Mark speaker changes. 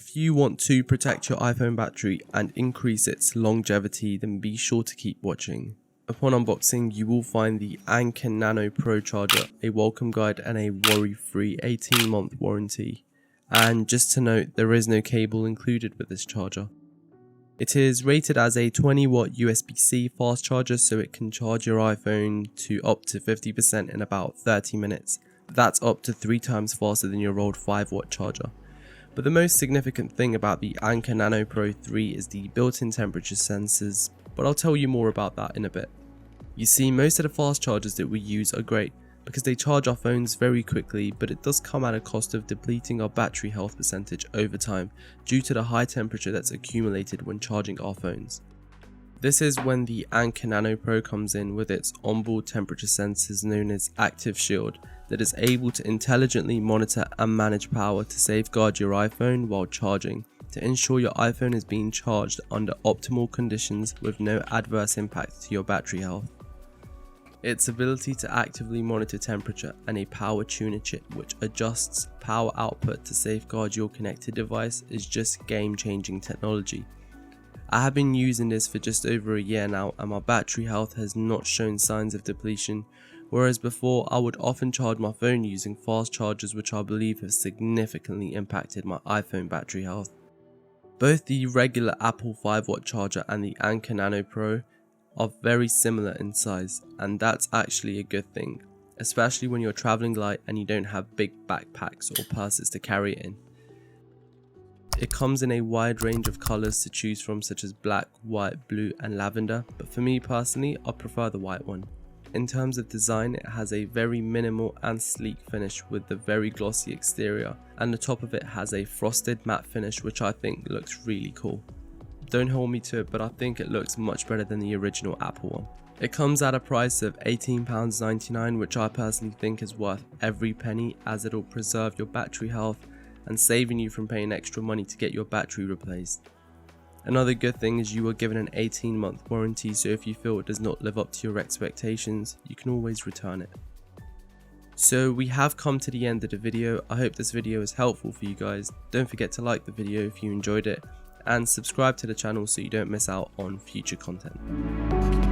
Speaker 1: If you want to protect your iPhone battery and increase its longevity, then be sure to keep watching. Upon unboxing, you will find the Anker Nano Pro Charger, a welcome guide and a worry-free 18-month warranty. And just to note, there is no cable included with this charger. It is rated as a 20-watt USB-C fast charger, so it can charge your iPhone to up to 50% in about 30 minutes. That's up to 3 times faster than your old 5-watt charger. But the most significant thing about the Anker Nano Pro 3 is the built-in temperature sensors, but I'll tell you more about that in a bit. You see, most of the fast chargers that we use are great because they charge our phones very quickly, but it does come at a cost of depleting our battery health percentage over time due to the high temperature that's accumulated when charging our phones. This is when the Anker Nano Pro comes in with its onboard temperature sensors known as Active Shield that is able to intelligently monitor and manage power to safeguard your iPhone while charging, to ensure your iPhone is being charged under optimal conditions with no adverse impact to your battery health. Its ability to actively monitor temperature and a power tuner chip which adjusts power output to safeguard your connected device is just game-changing technology. I have been using this for just over a year now and my battery health has not shown signs of depletion, whereas before I would often charge my phone using fast chargers which I believe have significantly impacted my iPhone battery health. Both the regular Apple 5-watt charger and the Anker Nano Pro are very similar in size, and that's actually a good thing, especially when you're traveling light and you don't have big backpacks or purses to carry it in. It comes in a wide range of colours to choose from, such as black, white, blue and lavender, but for me personally I prefer the white one. In terms of design, it has a very minimal and sleek finish with the very glossy exterior, and the top of it has a frosted matte finish which I think looks really cool. Don't hold me to it, but I think it looks much better than the original Apple one. It comes at a price of £18.99, which I personally think is worth every penny, as it'll preserve your battery health and saving you from paying extra money to get your battery replaced. Another good thing is you are given an 18-month warranty, so if you feel it does not live up to your expectations, you can always return it. So we have come to the end of the video. I hope this video is helpful for you guys. Don't forget to like the video if you enjoyed it and subscribe to the channel so you don't miss out on future content.